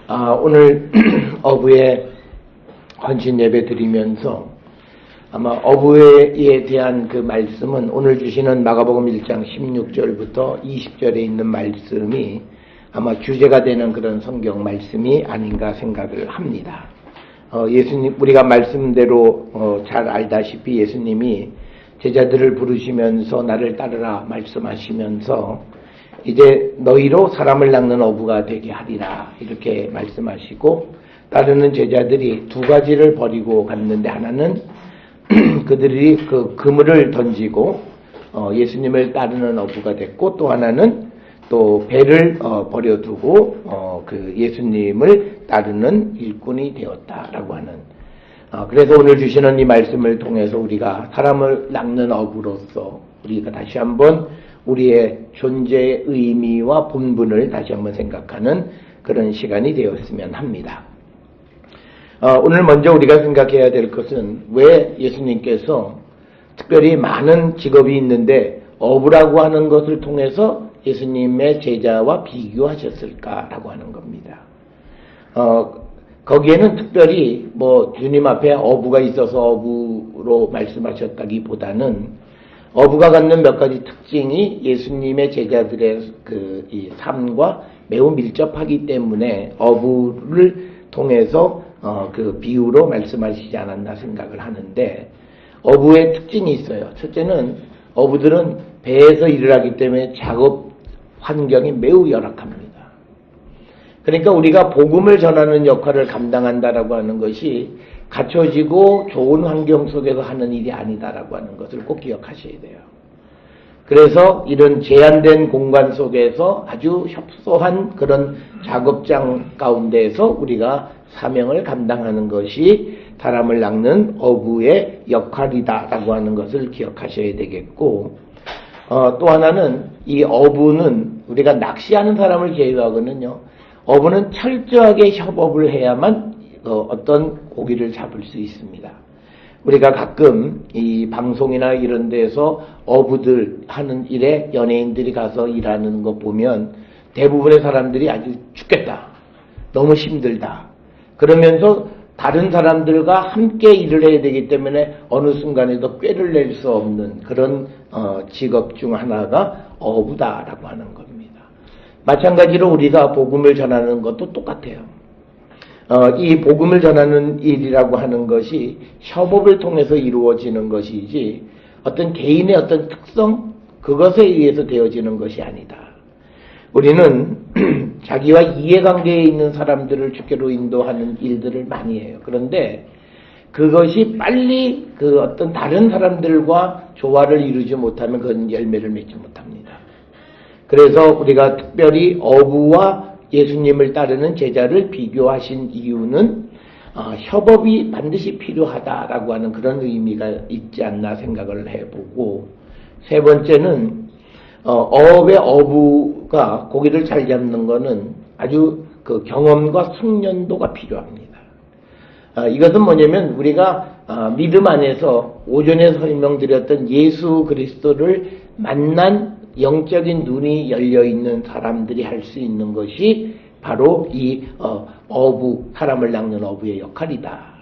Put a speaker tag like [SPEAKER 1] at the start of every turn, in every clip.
[SPEAKER 1] 오늘 어부의 헌신 예배 드리면서 아마 어부에 대한 그 말씀은 오늘 주시는 마가복음 1장 16절부터 20절에 있는 말씀이 아마 주제가 되는 그런 성경 말씀이 아닌가 생각을 합니다. 예수님, 우리가 말씀대로 잘 알다시피 예수님이 제자들을 부르시면서 나를 따르라 말씀하시면서 이제 너희로 사람을 낚는 어부가 되게 하리라 이렇게 말씀하시고, 따르는 제자들이 두 가지를 버리고 갔는데, 하나는 그들이 그 그물을 던지고 예수님을 따르는 어부가 됐고, 또 하나는 또 배를 버려두고 그 예수님을 따르는 일꾼이 되었다라고 하는, 그래서 오늘 주시는 이 말씀을 통해서 우리가 사람을 낚는 어부로서 우리가 다시 한번 우리의 존재의 의미와 본분을 다시 한번 생각하는 그런 시간이 되었으면 합니다. 오늘 먼저 우리가 생각해야 될 것은 왜 예수님께서 특별히 많은 직업이 있는데 어부라고 하는 것을 통해서 예수님의 제자와 비교하셨을까라고 하는 겁니다. 거기에는 특별히 주님 앞에 어부가 있어서 어부로 말씀하셨다기보다는 어부가 갖는 몇 가지 특징이 예수님의 제자들의 이 삶과 매우 밀접하기 때문에 어부를 통해서 그 비유로 말씀하시지 않았나 생각을 하는데, 어부의 특징이 있어요. 첫째는 어부들은 배에서 일을 하기 때문에 작업 환경이 매우 열악합니다. 그러니까 우리가 복음을 전하는 역할을 감당한다라고 하는 것이 갖춰지고 좋은 환경 속에서 하는 일이 아니다라고 하는 것을 꼭 기억하셔야 돼요. 그래서 이런 제한된 공간 속에서 아주 협소한 그런 작업장 가운데에서 우리가 사명을 감당하는 것이 사람을 낚는 어부의 역할이다라고 하는 것을 기억하셔야 되겠고, 또 하나는 이 어부는 우리가 낚시하는 사람을 제외하고는요, 어부는 철저하게 협업을 해야만 어떤 고기를 잡을 수 있습니다. 우리가 가끔 이 방송이나 이런 데서 어부들 하는 일에 연예인들이 가서 일하는 거 보면 대부분의 사람들이 아주 죽겠다, 너무 힘들다, 그러면서 다른 사람들과 함께 일을 해야 되기 때문에 어느 순간에도 꾀를 낼 수 없는 그런 직업 중 하나가 어부다라고 하는 겁니다. 마찬가지로 우리가 복음을 전하는 것도 똑같아요. 이 복음을 전하는 일이라고 하는 것이 협업을 통해서 이루어지는 것이지 어떤 개인의 어떤 특성, 그것에 의해서 되어지는 것이 아니다. 우리는 자기와 이해관계에 있는 사람들을 주께로 인도하는 일들을 많이 해요. 그런데 그것이 빨리 그 어떤 다른 사람들과 조화를 이루지 못하면 그건 열매를 맺지 못합니다. 그래서 우리가 특별히 어부와 예수님을 따르는 제자를 비교하신 이유는 협업이 반드시 필요하다라고 하는 그런 의미가 있지 않나 생각을 해보고, 세 번째는 어업의 어부가 고기를 잘 잡는 것은 아주 그 경험과 숙련도가 필요합니다. 이것은 뭐냐면 우리가 믿음 안에서 오전에 설명드렸던 예수 그리스도를 만난 영적인 눈이 열려있는 사람들이 할 수 있는 것이 바로 이 어부, 사람을 낚는 어부의 역할이다.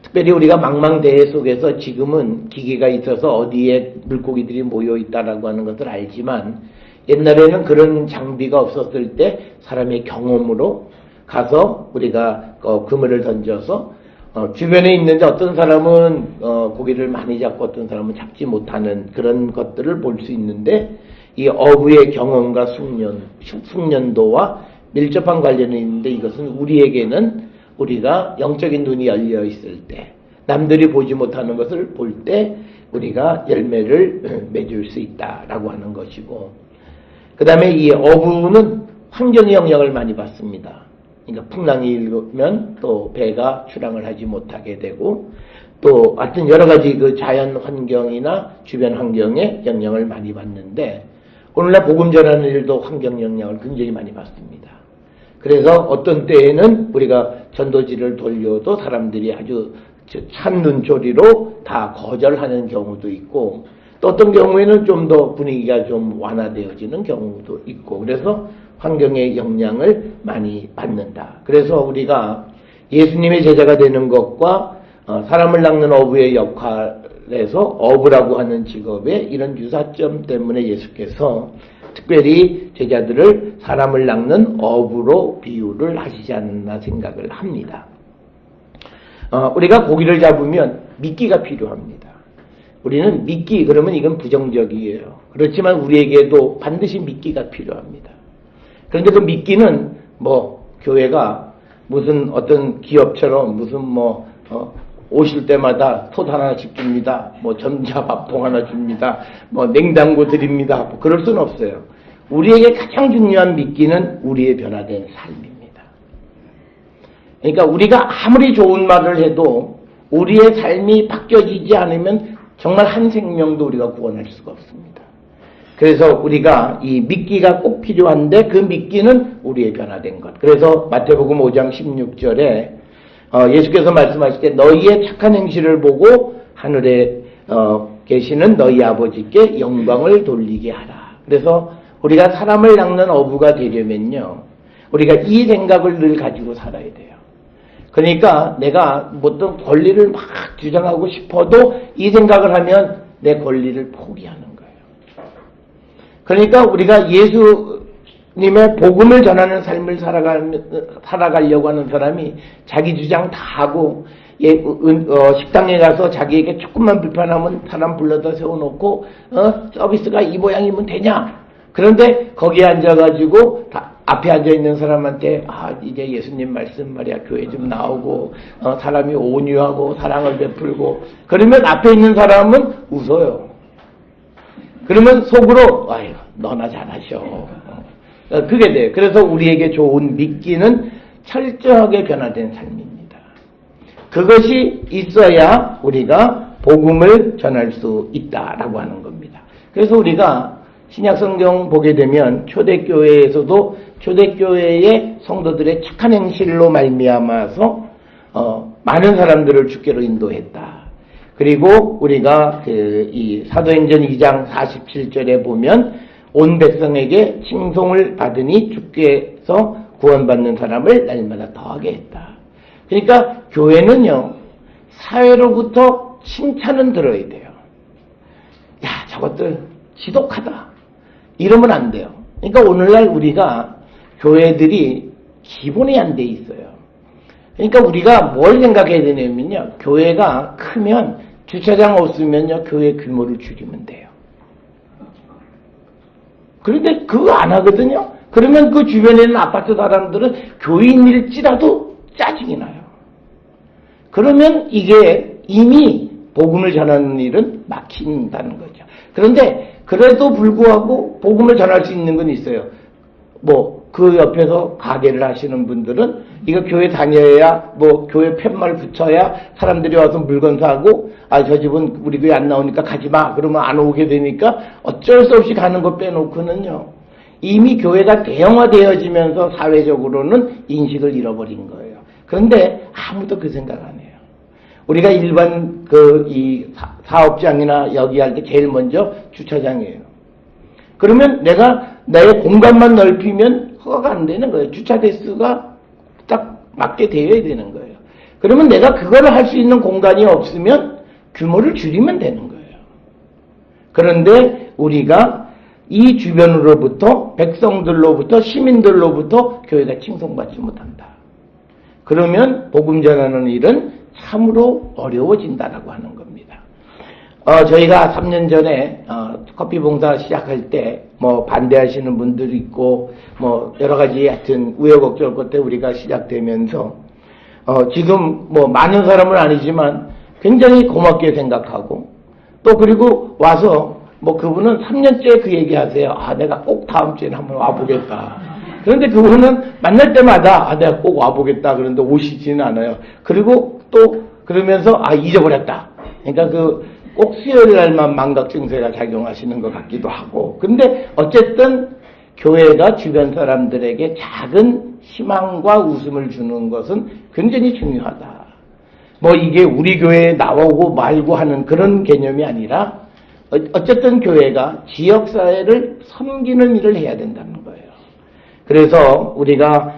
[SPEAKER 1] 특별히 우리가 망망대해 속에서 지금은 기계가 있어서 어디에 물고기들이 모여있다라고 하는 것을 알지만, 옛날에는 그런 장비가 없었을 때 사람의 경험으로 가서 우리가 그물을 던져서 주변에 있는데 어떤 사람은 고기를 많이 잡고 어떤 사람은 잡지 못하는 그런 것들을 볼 수 있는데, 이 어부의 경험과 숙련도와 밀접한 관련이 있는데, 이것은 우리에게는 우리가 영적인 눈이 열려 있을 때, 남들이 보지 못하는 것을 볼 때 우리가 열매를 맺을 수 있다라고 하는 것이고, 그 다음에 이 어부는 환경의 영향을 많이 받습니다. 그러니까 풍랑이 일면 또 배가 출항을 하지 못하게 되고, 또 하여튼 여러 가지 그 자연 환경이나 주변 환경에 영향을 많이 받는데, 오늘날 복음 전하는 일도 환경 영향을 굉장히 많이 받습니다. 그래서 어떤 때에는 우리가 전도지를 돌려도 사람들이 아주 찬 눈초리로 다 거절하는 경우도 있고, 또 어떤 경우에는 좀 더 분위기가 좀 완화되어지는 경우도 있고, 그래서 환경의 영향을 많이 받는다. 그래서 우리가 예수님의 제자가 되는 것과 사람을 낚는 어부의 역할에서 어부라고 하는 직업의 이런 유사점 때문에 예수께서 특별히 제자들을 사람을 낚는 어부로 비유를 하시지 않나 생각을 합니다. 우리가 고기를 잡으면 미끼가 필요합니다. 우리는 미끼, 그러면 이건 부정적이에요. 그렇지만 우리에게도 반드시 미끼가 필요합니다. 그런데 그 미끼는 교회가 무슨 어떤 기업처럼 무슨 오실 때마다 톳 하나씩 줍니다. 전자밥통 하나 줍니다. 냉장고 드립니다. 그럴 수는 없어요. 우리에게 가장 중요한 미끼는 우리의 변화된 삶입니다. 그러니까 우리가 아무리 좋은 말을 해도 우리의 삶이 바뀌어지지 않으면 정말 한 생명도 우리가 구원할 수가 없습니다. 그래서 우리가 이 미끼가 꼭 필요한데 그 미끼는 우리의 변화된 것. 그래서 마태복음 5장 16절에 예수께서 말씀하실 때 너희의 착한 행실을 보고 하늘에 계시는 너희 아버지께 영광을 돌리게 하라. 그래서 우리가 사람을 낚는 어부가 되려면요, 우리가 이 생각을 늘 가지고 살아야 돼요. 그러니까 내가 어떤 권리를 막 주장하고 싶어도 이 생각을 하면 내 권리를 포기하는 거예요. 그러니까 우리가 예수님의 복음을 전하는 삶을 살아가려고 하는 사람이 자기 주장 다 하고 식당에 가서 자기에게 조금만 불편하면 사람 불러다 세워놓고 서비스가 이 모양이면 되냐? 그런데 거기에 앉아가지고 앞에 앉아있는 사람한테 이제 예수님 말씀 말이야 교회 좀 나오고 사람이 온유하고 사랑을 베풀고 그러면 앞에 있는 사람은 웃어요. 그러면 속으로 아유 너나 잘하셔. 그게 돼요. 그래서 우리에게 좋은 미끼는 철저하게 변화된 삶입니다. 그것이 있어야 우리가 복음을 전할 수 있다라고 하는 겁니다. 그래서 우리가 신약성경 보게 되면 초대교회에서도 초대교회의 성도들의 착한 행실로 말미암아서 많은 사람들을 주께로 인도했다. 그리고 우리가 이 사도행전 2장 47절에 보면 온 백성에게 칭송을 받으니 주께서 구원받는 사람을 날마다 더하게 했다. 그러니까 교회는요, 사회로부터 칭찬은 들어야 돼요. 야, 저것들 지독하다. 이러면 안 돼요. 그러니까 오늘날 우리가 교회들이 기본이 안 돼 있어요. 그러니까 우리가 뭘 생각해야 되냐면요, 교회가 크면 주차장 없으면요, 교회 규모를 줄이면 돼요. 그런데 그거 안 하거든요. 그러면 그 주변에 있는 아파트 사람들은 교인일지라도 짜증이 나요. 그러면 이게 이미 복음을 전하는 일은 막힌다는 거죠. 그런데 그래도 불구하고 복음을 전할 수 있는 건 있어요. 그 옆에서 가게를 하시는 분들은 이거 교회 다녀야 교회 팻말 붙여야 사람들이 와서 물건 사고 저 집은 우리 교회 안 나오니까 가지 마. 그러면 안 오게 되니까 어쩔 수 없이 가는 거 빼놓고는요. 이미 교회가 대형화되어지면서 사회적으로는 인식을 잃어버린 거예요. 그런데 아무도 그 생각 안 해요. 우리가 일반 이 사업장이나 여기 할 때 제일 먼저 주차장이에요. 그러면 내가 나의 공간만 넓히면 허가가 안 되는 거예요. 주차 대수가 딱 맞게 되어야 되는 거예요. 그러면 내가 그거를 할 수 있는 공간이 없으면 규모를 줄이면 되는 거예요. 그런데 우리가 이 주변으로부터 백성들로부터 시민들로부터 교회가 칭송받지 못한다. 그러면 복음 전하는 일은 참으로 어려워진다라고 하는 겁니다. 저희가 3년 전에 커피 봉사 시작할 때 반대하시는 분들이 있고 여러 가지 하여튼 우여곡절 끝에 우리가 시작되면서 지금 많은 사람은 아니지만 굉장히 고맙게 생각하고 또 그리고 와서 그분은 3년째 그 얘기하세요. 내가 꼭 다음 주에는 한번 와보겠다. 그런데 그분은 만날 때마다 내가 꼭 와보겠다. 그런데 오시지는 않아요. 그리고 또 그러면서 잊어버렸다. 그러니까 꼭 수요일 날만 망각 증세가 작용하시는 것 같기도 하고. 근데 어쨌든 교회가 주변 사람들에게 작은 희망과 웃음을 주는 것은 굉장히 중요하다. 이게 우리 교회에 나오고 말고 하는 그런 개념이 아니라 어쨌든 교회가 지역사회를 섬기는 일을 해야 된다는 거예요. 그래서 우리가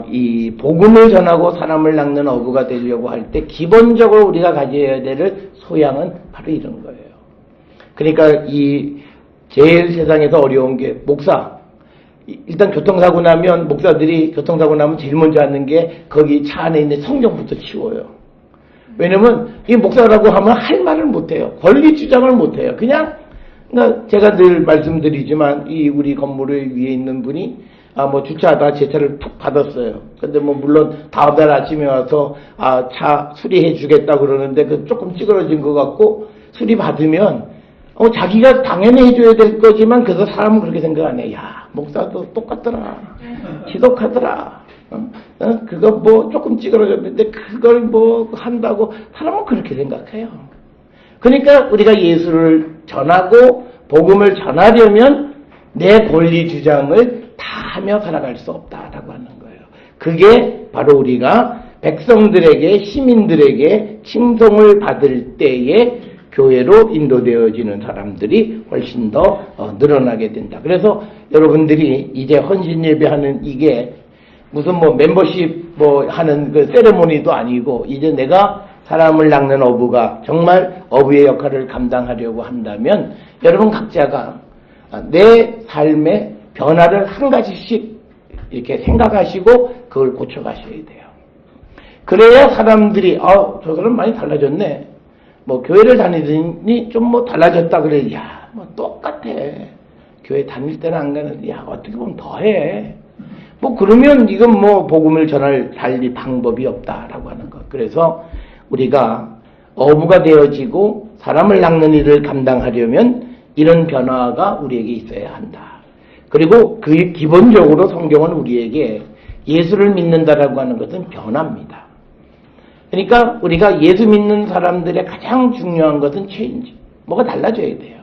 [SPEAKER 1] 이 복음을 전하고 사람을 낚는 어부가 되려고 할 때 기본적으로 우리가 가져야 될 소양은 바로 이런 거예요. 그러니까 이 제일 세상에서 어려운 게 목사. 일단 교통사고 나면 목사들이 교통사고 나면 제일 먼저 하는 게 거기 차 안에 있는 성경부터 치워요. 왜냐면 이 목사라고 하면 할 말을 못해요. 권리 주장을 못해요. 그냥 그러니까 제가 늘 말씀드리지만 이 우리 건물 위에 있는 분이 뭐 주차하다 제 차를 툭 받았어요. 근데 뭐 물론 다음날 아침에 와서 차 수리해 주겠다 그러는데 그 조금 찌그러진 것 같고 수리 받으면 자기가 당연히 해줘야 될 거지만 그래서 사람은 그렇게 생각 안 해. 야 목사도 똑같더라. 지독하더라. 그거 뭐 조금 찌그러졌는데 그걸 뭐 한다고 사람은 그렇게 생각해요. 그러니까 우리가 예수를 전하고 복음을 전하려면 내 권리 주장을 다 하며 살아갈 수 없다라고 하는 거예요. 그게 바로 우리가 백성들에게 시민들에게 칭송을 받을 때에 교회로 인도되어지는 사람들이 훨씬 더 늘어나게 된다. 그래서 여러분들이 이제 헌신 예배하는 이게 무슨 뭐 멤버십 뭐 하는 그 세레모니도 아니고 이제 내가 사람을 낚는 어부가 정말 어부의 역할을 감당하려고 한다면 여러분 각자가 내 삶의 변화를 한 가지씩 이렇게 생각하시고 그걸 고쳐가셔야 돼요. 그래야 사람들이 저 사람 많이 달라졌네. 뭐 교회를 다니더니 좀 뭐 달라졌다 그래. 야, 뭐 똑같아. 교회 다닐 때는 안 가는데 야 어떻게 보면 더해. 뭐 그러면 이건 뭐 복음을 전할 달리 방법이 없다라고 하는 것. 그래서 우리가 어부가 되어지고 사람을 낚는 일을 감당하려면 이런 변화가 우리에게 있어야 한다. 그리고 그 기본적으로 성경은 우리에게 예수를 믿는다라고 하는 것은 변화입니다. 그러니까 우리가 예수 믿는 사람들의 가장 중요한 것은 체인지. 뭐가 달라져야 돼요.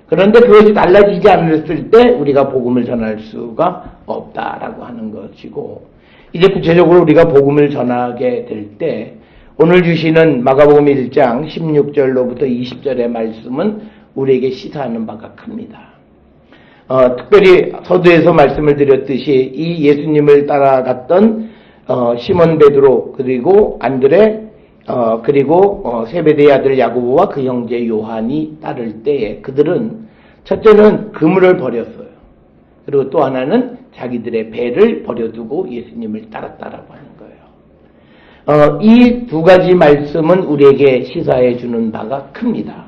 [SPEAKER 1] 그런데 그것이 달라지지 않았을 때 우리가 복음을 전할 수가 없다라고 하는 것이고 이제 구체적으로 우리가 복음을 전하게 될 때 오늘 주시는 마가복음 1장 16절로부터 20절의 말씀은 우리에게 시사하는 바가 큽니다. 특별히 서두에서 말씀을 드렸듯이 이 예수님을 따라갔던 시몬 베드로 그리고 안드레 그리고 세베대의 아들 야고보와 그 형제 요한이 따를 때에 그들은 첫째는 그물을 버렸어요. 그리고 또 하나는 자기들의 배를 버려두고 예수님을 따랐다라고 하는 거예요. 이 두 가지 말씀은 우리에게 시사해 주는 바가 큽니다.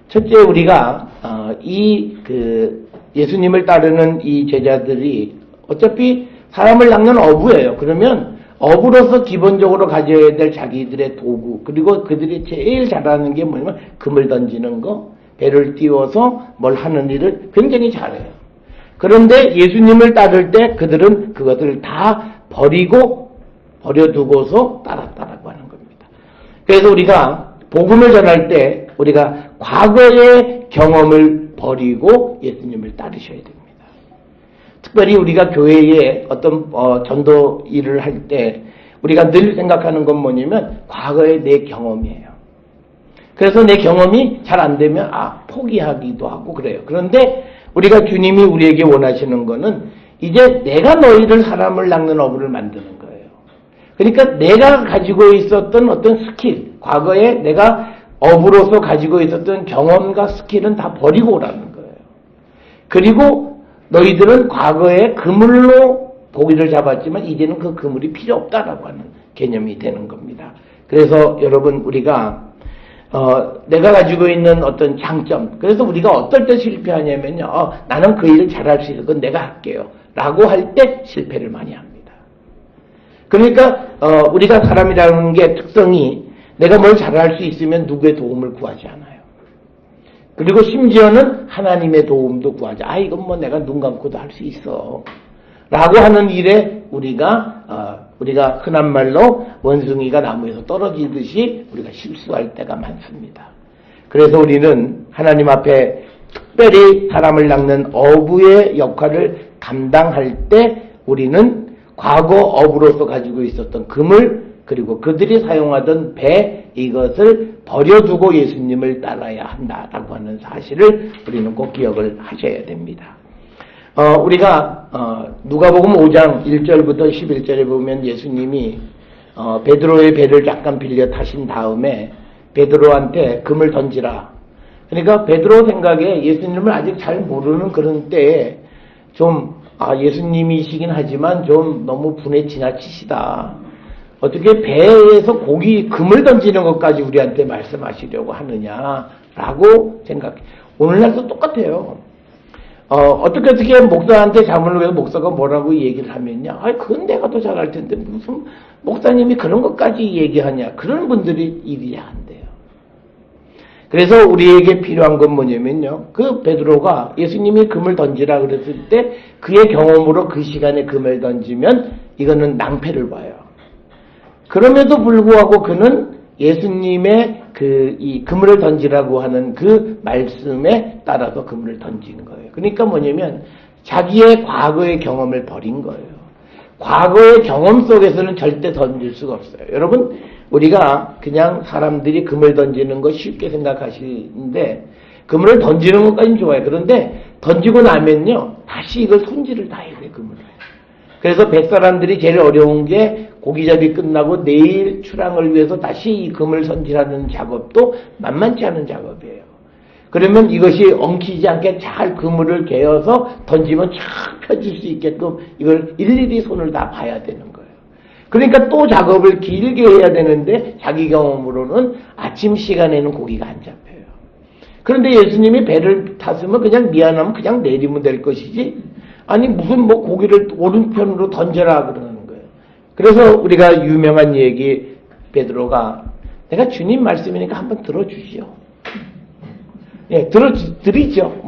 [SPEAKER 1] 첫째 우리가 예수님을 따르는 이 제자들이 어차피 사람을 낚는 어부예요. 그러면 어부로서 기본적으로 가져야 될 자기들의 도구 그리고 그들이 제일 잘하는 게 뭐냐면 그물 던지는 거 배를 띄워서 뭘 하는 일을 굉장히 잘해요. 그런데 예수님을 따를 때 그들은 그것을 다 버려두고서 따랐다라고 하는 겁니다. 그래서 우리가 복음을 전할 때 우리가 과거의 경험을 버리고 예수님을 따르셔야 됩니다. 특별히 우리가 교회에 어떤 전도 일을 할 때 우리가 늘 생각하는 건 뭐냐면 과거의 내 경험이에요. 그래서 내 경험이 잘 안 되면 포기하기도 하고 그래요. 그런데 우리가 주님이 우리에게 원하시는 거는 이제 내가 너희를 사람을 낚는 어부를 만드는 거예요. 그러니까 내가 가지고 있었던 어떤 스킬, 과거에 내가 어부로서 가지고 있었던 경험과 스킬은 다 버리고 오라는 거예요. 그리고 너희들은 과거에 그물로 고기를 잡았지만 이제는 그 그물이 필요 없다라고 하는 개념이 되는 겁니다. 그래서 여러분 우리가 내가 가지고 있는 어떤 장점, 그래서 우리가 어떨 때 실패하냐면요, 나는 그 일을 잘할 수 있어, 그건 내가 할게요 라고 할 때 실패를 많이 합니다. 그러니까 우리가 사람이라는 게 특성이 내가 뭘 잘할 수 있으면 누구의 도움을 구하지 않아요. 그리고 심지어는 하나님의 도움도 구하지. 이건 뭐 내가 눈 감고도 할 수 있어 라고 하는 일에 우리가 흔한 말로 원숭이가 나무에서 떨어지듯이 우리가 실수할 때가 많습니다. 그래서 우리는 하나님 앞에 특별히 사람을 낚는 어부의 역할을 감당할 때 우리는 과거 어부로서 가지고 있었던 그물 그리고 그들이 사용하던 배 이것을 버려두고 예수님을 따라야 한다라고 하는 사실을 우리는 꼭 기억을 하셔야 됩니다. 우리가 누가복음 5장 1절부터 11절에 보면 예수님이 베드로의 배를 잠깐 빌려 타신 다음에 베드로한테 금을 던지라. 그러니까 베드로 생각에 예수님을 아직 잘 모르는 그런 때에 좀 예수님이시긴 하지만 좀 너무 분에 지나치시다. 어떻게 배에서 금을 던지는 것까지 우리한테 말씀하시려고 하느냐라고 생각해. 오늘날도 똑같아요. 어떻게 목사한테 자문을 해서 목사가 뭐라고 얘기를 하면요. 그건 내가 더 잘할 텐데 무슨 목사님이 그런 것까지 얘기하냐. 그런 분들이 일이 한대요. 그래서 우리에게 필요한 건 뭐냐면요. 그 베드로가 예수님이 금을 던지라 그랬을 때 그의 경험으로 그 시간에 금을 던지면 이거는 낭패를 봐요. 그럼에도 불구하고 그는 예수님의 이 그물을 던지라고 하는 그 말씀에 따라서 그물을 던진 거예요. 그러니까 뭐냐면 자기의 과거의 경험을 버린 거예요. 과거의 경험 속에서는 절대 던질 수가 없어요. 여러분, 우리가 그냥 사람들이 금을 던지는 거 쉽게 생각하시는데 그물을 던지는 것까지는 좋아요. 그런데 던지고 나면요. 다시 이걸 손질을 다 해야 돼요. 그물을. 그래서 뱃사람들이 제일 어려운 게 고기잡이 끝나고 내일 출항을 위해서 다시 이 금을 손질하는 작업도 만만치 않은 작업이에요. 그러면 이것이 엉키지 않게 잘 그물을 개어서 던지면 쫙 펴질 수 있게끔 이걸 일일이 손을 다 봐야 되는 거예요. 그러니까 또 작업을 길게 해야 되는데 자기 경험으로는 아침 시간에는 고기가 안 잡혀요. 그런데 예수님이 배를 탔으면 그냥 미안하면 그냥 내리면 될 것이지 아니 무슨 고기를 오른편으로 던져라 그러는 거예요. 그래서 우리가 유명한 얘기 베드로가 내가 주님 말씀이니까 한번 들어주시오. 예, 들어드리죠.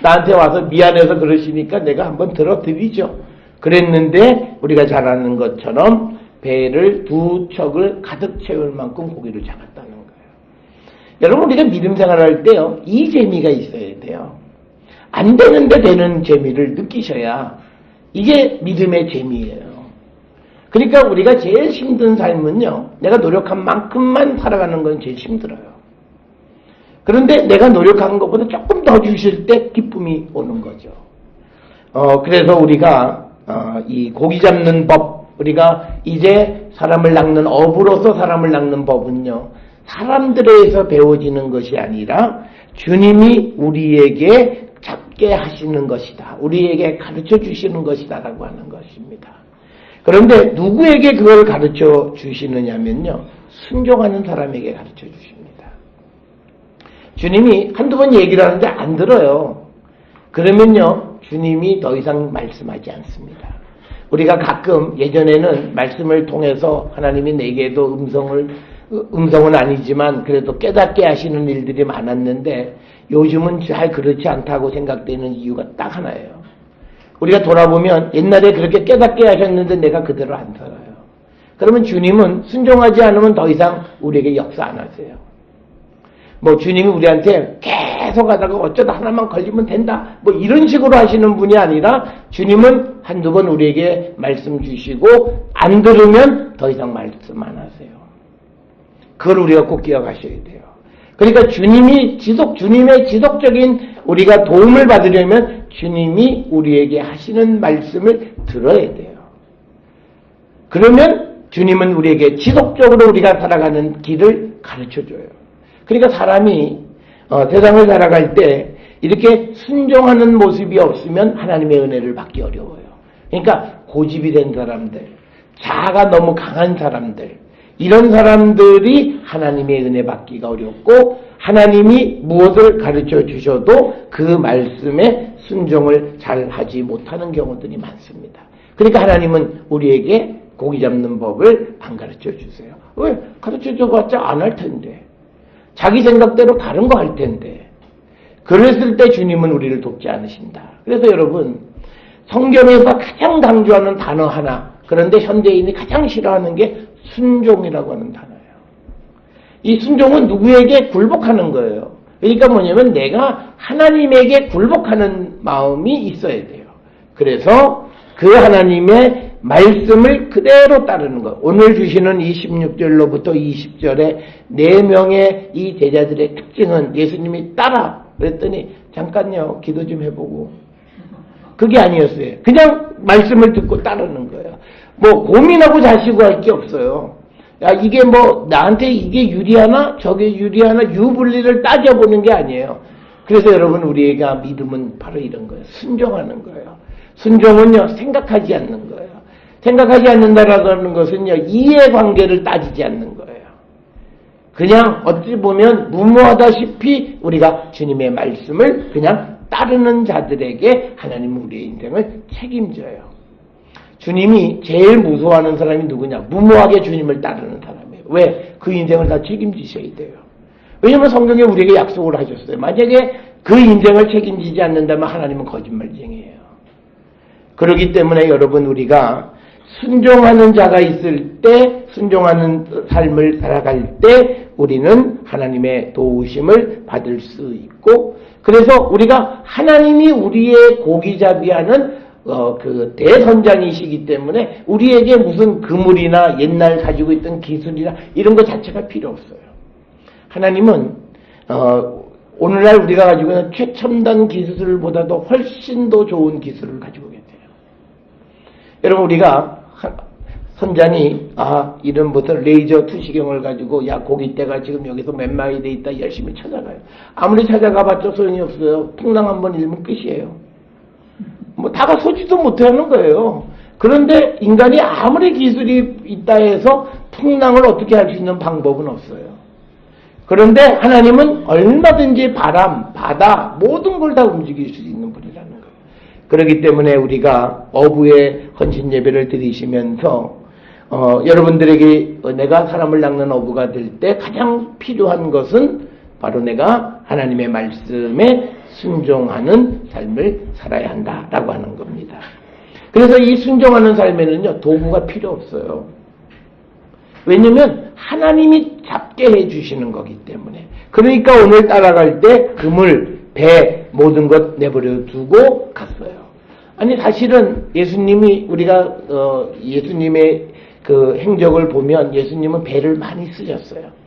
[SPEAKER 1] 나한테 와서 미안해서 그러시니까 내가 한번 들어드리죠. 그랬는데 우리가 잘 아는 것처럼 배를 2척을 가득 채울 만큼 고기를 잡았다는 거예요. 여러분 우리가 믿음 생활할 때요. 이 재미가 있어야 돼요. 안 되는데 되는 재미를 느끼셔야 이게 믿음의 재미예요. 그러니까 우리가 제일 힘든 삶은요. 내가 노력한 만큼만 살아가는 건 제일 힘들어요. 그런데 내가 노력한 것보다 조금 더 주실 때 기쁨이 오는 거죠. 그래서 우리가 이 고기 잡는 법, 우리가 이제 사람을 낚는 어부로서 사람을 낚는 법은요. 사람들에게서 배워지는 것이 아니라 주님이 우리에게 잡게 하시는 것이다. 우리에게 가르쳐 주시는 것이다 라고 하는 것입니다. 그런데 누구에게 그걸 가르쳐 주시느냐면요. 순종하는 사람에게 가르쳐 주십니다. 주님이 한두 번 얘기를 하는데 안 들어요. 그러면요. 주님이 더 이상 말씀하지 않습니다. 우리가 가끔 예전에는 말씀을 통해서 하나님이 내게도 음성은 아니지만 그래도 깨닫게 하시는 일들이 많았는데 요즘은 잘 그렇지 않다고 생각되는 이유가 딱 하나예요. 우리가 돌아보면 옛날에 그렇게 깨닫게 하셨는데 내가 그대로 안 살아요. 그러면 주님은 순종하지 않으면 더 이상 우리에게 역사 안 하세요. 주님이 우리한테 계속 하다가 어쩌다 하나만 걸리면 된다. 이런 식으로 하시는 분이 아니라 주님은 한두 번 우리에게 말씀 주시고 안 들으면 더 이상 말씀 안 하세요. 그걸 우리가 꼭 기억하셔야 돼요. 그러니까 주님의 지속적인 우리가 도움을 받으려면 주님이 우리에게 하시는 말씀을 들어야 돼요. 그러면 주님은 우리에게 지속적으로 우리가 살아가는 길을 가르쳐줘요. 그러니까 사람이 세상을 살아갈 때 이렇게 순종하는 모습이 없으면 하나님의 은혜를 받기 어려워요. 그러니까 고집이 된 사람들, 자아가 너무 강한 사람들, 이런 사람들이 하나님의 은혜 받기가 어렵고 하나님이 무엇을 가르쳐 주셔도 그 말씀에 순종을 잘 하지 못하는 경우들이 많습니다. 그러니까 하나님은 우리에게 고기 잡는 법을 안 가르쳐 주세요. 왜? 가르쳐 줘봤자 안 할 텐데. 자기 생각대로 다른 거 할 텐데. 그랬을 때 주님은 우리를 돕지 않으신다. 그래서 여러분 성경에서 가장 강조하는 단어 하나, 그런데 현대인이 가장 싫어하는 게 순종이라고 하는 단어예요. 이 순종은 누구에게 굴복하는 거예요. 그러니까 뭐냐면 내가 하나님에게 굴복하는 마음이 있어야 돼요. 그래서 그 하나님의 말씀을 그대로 따르는 것. 오늘 주시는 이 16절로부터 20절에 4명의 이 제자들의 특징은 예수님이 따라 그랬더니 잠깐요 기도 좀 해보고 그게 아니었어요. 그냥 말씀을 듣고 따르는 거예요. 뭐 고민하고 자시고 할 게 없어요. 야 이게 뭐 나한테 이게 유리하나 저게 유리하나 유불리를 따져보는 게 아니에요. 그래서 여러분 우리가 믿음은 바로 이런 거예요. 순종하는 거예요. 순종은요 생각하지 않는 거예요. 생각하지 않는다라고 하는 것은요 이해관계를 따지지 않는 거예요. 그냥 어찌 보면 무모하다시피 우리가 주님의 말씀을 그냥 따르는 자들에게 하나님은 우리의 인생을 책임져요. 주님이 제일 무서워하는 사람이 누구냐? 무모하게 주님을 따르는 사람이에요. 왜? 그 인생을 다 책임지셔야 돼요. 왜냐하면 성경에 우리에게 약속을 하셨어요. 만약에 그 인생을 책임지지 않는다면 하나님은 거짓말쟁이에요. 그렇기 때문에 여러분 우리가 순종하는 자가 있을 때, 순종하는 삶을 살아갈 때 우리는 하나님의 도우심을 받을 수 있고, 그래서 우리가 하나님이 우리의 고기잡이하는 그 대선장이시기 때문에 우리에게 무슨 그물이나 옛날 가지고 있던 기술이나 이런 것 자체가 필요 없어요. 하나님은 오늘날 우리가 가지고 있는 최첨단 기술보다도 훨씬 더 좋은 기술을 가지고 계세요. 여러분 우리가 선장이 이름부터 레이저 투시경을 가지고 야 고깃대가 지금 여기서 몇 마리 돼 있다 열심히 찾아가요. 아무리 찾아가봤자 소용이 없어요. 풍랑 한번 일면 끝이에요. 뭐 다가 쏘지도 못하는 거예요. 그런데 인간이 아무리 기술이 있다 해서 풍랑을 어떻게 할 수 있는 방법은 없어요. 그런데 하나님은 얼마든지 바람, 바다 모든 걸 다 움직일 수 있는 분이라는 거예요. 그렇기 때문에 우리가 어부의 헌신 예배를 드리시면서 여러분들에게 내가 사람을 낚는 어부가 될 때 가장 필요한 것은 바로 내가 하나님의 말씀에 순종하는 삶을 살아야 한다라고 하는 겁니다. 그래서 이 순종하는 삶에는요 도구가 필요 없어요. 왜냐면 하나님이 잡게 해주시는 거기 때문에. 그러니까 오늘 따라갈 때 그물, 배 모든 것 내버려 두고 갔어요. 아니 사실은 예수님이 우리가 예수님의 그 행적을 보면 예수님은 배를 많이 쓰셨어요.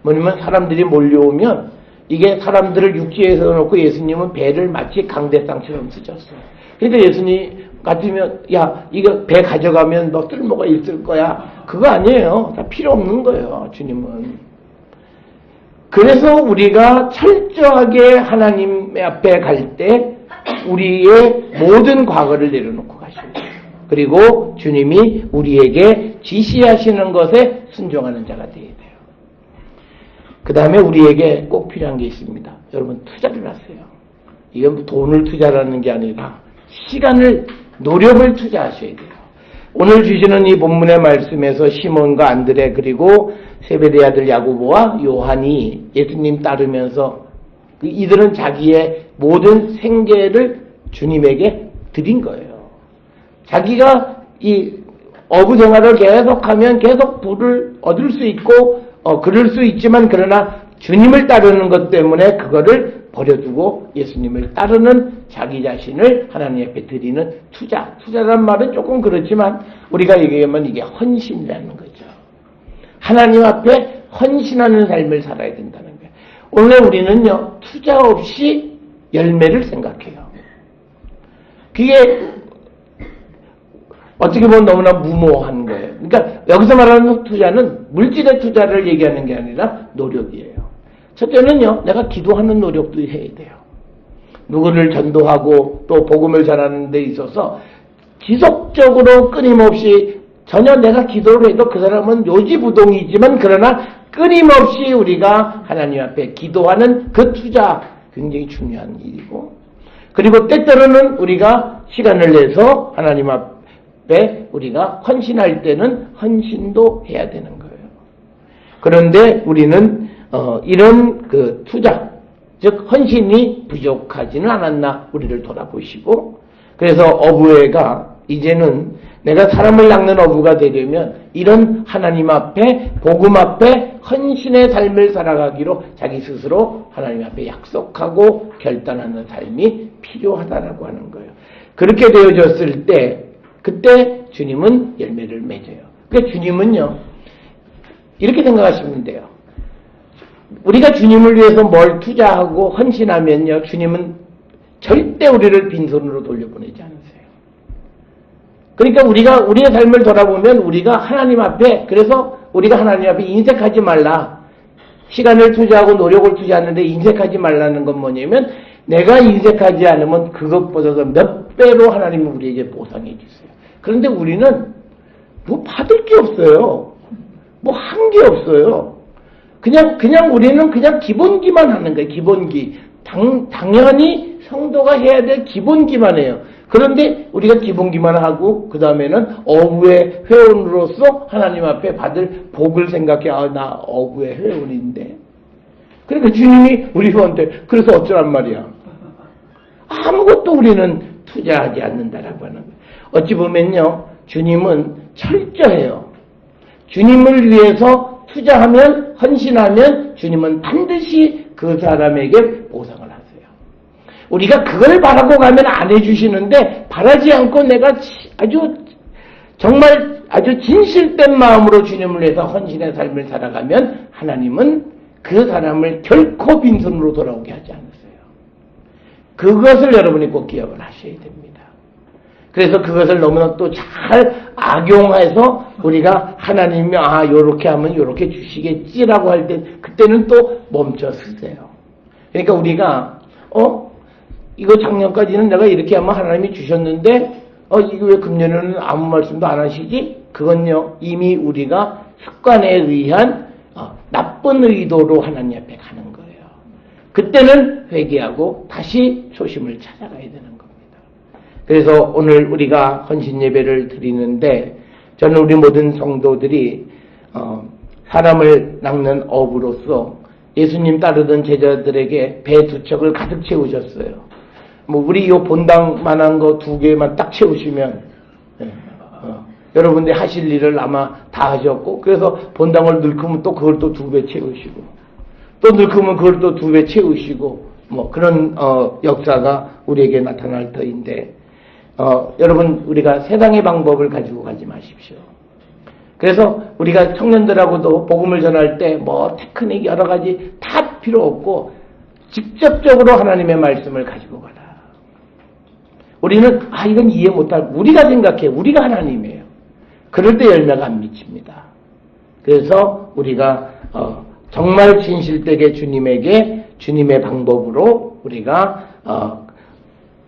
[SPEAKER 1] 뭐냐면 사람들이 몰려오면 이게 사람들을 육지에서 놓고 예수님은 배를 마치 강대상처럼 쓰셨어요. 그러니까 예수님 같으면 야 이거 배 가져가면 너 쓸모가 있을 거야. 그거 아니에요. 다 필요 없는 거예요. 주님은. 그래서 우리가 철저하게 하나님 앞에 갈 때 우리의 모든 과거를 내려놓고 가셔야 돼요. 그리고 주님이 우리에게 지시하시는 것에 순종하는 자가 되어야 돼요. 그 다음에 우리에게 꼭 필요한 게 있습니다. 여러분 투자를 하세요. 이건 돈을 투자라는 게 아니라 시간을, 노력을 투자하셔야 돼요. 오늘 주시는 이 본문의 말씀에서 시몬과 안드레 그리고 세베대 아들 야고보와 요한이 예수님 따르면서 이들은 자기의 모든 생계를 주님에게 드린 거예요. 자기가 이 어부 생활을 계속하면 계속 부를 얻을 수 있고 그럴 수 있지만 그러나 주님을 따르는 것 때문에 그거를 버려두고 예수님을 따르는 자기 자신을 하나님 앞에 드리는 투자. 투자란 말은 조금 그렇지만 우리가 얘기하면 이게 헌신이라는 거죠. 하나님 앞에 헌신하는 삶을 살아야 된다는 거예요. 오늘 우리는요 투자 없이 열매를 생각해요. 그게 어떻게 보면 너무나 무모한 거예요. 그러니까 여기서 말하는 투자는 물질의 투자를 얘기하는 게 아니라 노력이에요. 첫째는요, 내가 기도하는 노력도 해야 돼요. 누구를 전도하고 또 복음을 전하는 데 있어서 지속적으로 끊임없이 전혀 내가 기도를 해도 그 사람은 요지부동이지만 그러나 끊임없이 우리가 하나님 앞에 기도하는 그 투자 굉장히 중요한 일이고, 그리고 때때로는 우리가 시간을 내서 하나님 앞에 우리가 헌신할 때는 헌신도 해야 되는 거예요. 그런데 우리는 이런 그 투자, 즉 헌신이 부족하지는 않았나 우리를 돌아보시고, 그래서 어부회가 이제는 내가 사람을 낚는 어부가 되려면 이런 하나님 앞에 복음 앞에 헌신의 삶을 살아가기로 자기 스스로 하나님 앞에 약속하고 결단하는 삶이 필요하다라고 하는 거예요. 그렇게 되어졌을 때 그때 주님은 열매를 맺어요. 그러니까 주님은요, 이렇게 생각하시면 돼요. 우리가 주님을 위해서 뭘 투자하고 헌신하면요, 주님은 절대 우리를 빈손으로 돌려보내지 않으세요. 그러니까 우리의 삶을 돌아보면 우리가 하나님 앞에, 그래서 우리가 하나님 앞에 인색하지 말라. 시간을 투자하고 노력을 투자하는데 인색하지 말라는 건 뭐냐면, 내가 인색하지 않으면 그것보다도 몇 배로 하나님은 우리에게 보상해 주세요. 그런데 우리는 뭐 받을 게 없어요. 뭐 한 게 없어요. 그냥 우리는 그냥 기본기만 하는 거예요. 기본기. 당연히 성도가 해야 될 기본기만 해요. 그런데 우리가 기본기만 하고 그 다음에는 어부의 회원으로서 하나님 앞에 받을 복을 생각해. 나 어부의 회원인데. 그러니까 주님이 우리 회원들 그래서 어쩌란 말이야. 아무것도 우리는 투자하지 않는다라고 하는 거예요. 어찌 보면요, 주님은 철저해요. 주님을 위해서 투자하면, 헌신하면 주님은 반드시 그 사람에게 보상을 하세요. 우리가 그걸 바라고 가면 안 해주시는데, 바라지 않고 내가 정말 아주 진실된 마음으로 주님을 위해서 헌신의 삶을 살아가면 하나님은 그 사람을 결코 빈손으로 돌아오게 하지 않으세요. 그것을 여러분이 꼭 기억을 하셔야 됩니다. 그래서 그것을 너무나 또 잘 악용해서 우리가 하나님이 요렇게 하면 요렇게 주시겠지라고 할 때 그때는 또 멈춰 서세요. 그러니까 우리가 이거 작년까지는 내가 이렇게 하면 하나님이 주셨는데 이거 왜 금년에는 아무 말씀도 안 하시지? 그건요, 이미 우리가 습관에 의한 나쁜 의도로 하나님 앞에 가는 거예요. 그때는 회개하고 다시 초심을 찾아가야 되는 겁니다. 그래서 오늘 우리가 헌신 예배를 드리는데, 저는 우리 모든 성도들이 사람을 낚는 어부로서 예수님 따르던 제자들에게 배 2척을 가득 채우셨어요. 뭐 우리 요 본당만한 거 2개만 딱 채우시면 여러분들이 하실 일을 아마 다 하셨고, 그래서 본당을 늙으면 또 그걸 또 2배 채우시고, 또 늙으면 그걸 또 2배 채우시고, 뭐 그런 역사가 우리에게 나타날 터인데, 여러분, 우리가 세상의 방법을 가지고 가지 마십시오. 그래서 우리가 청년들하고도 복음을 전할 때 뭐 테크닉 여러 가지 다 필요 없고 직접적으로 하나님의 말씀을 가지고 가라. 우리는 이건 이해 못할, 우리가 생각해. 우리가 하나님이에요. 그럴 때 열매가 안 미칩니다. 그래서 우리가 정말 진실되게 주님에게 주님의 방법으로 우리가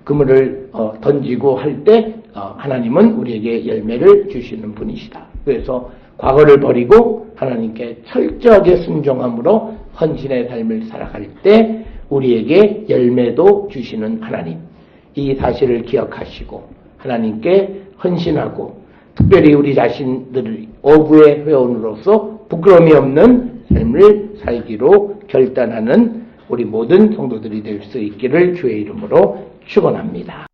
[SPEAKER 1] 그물을 던지고 할 때 하나님은 우리에게 열매를 주시는 분이시다. 그래서 과거를 버리고 하나님께 철저하게 순종함으로 헌신의 삶을 살아갈 때 우리에게 열매도 주시는 하나님, 이 사실을 기억하시고 하나님께 헌신하고 특별히 우리 자신들을 어부의 회원으로서 부끄러움이 없는 삶을 살기로 결단하는 우리 모든 성도들이 될 수 있기를 주의 이름으로 축원합니다.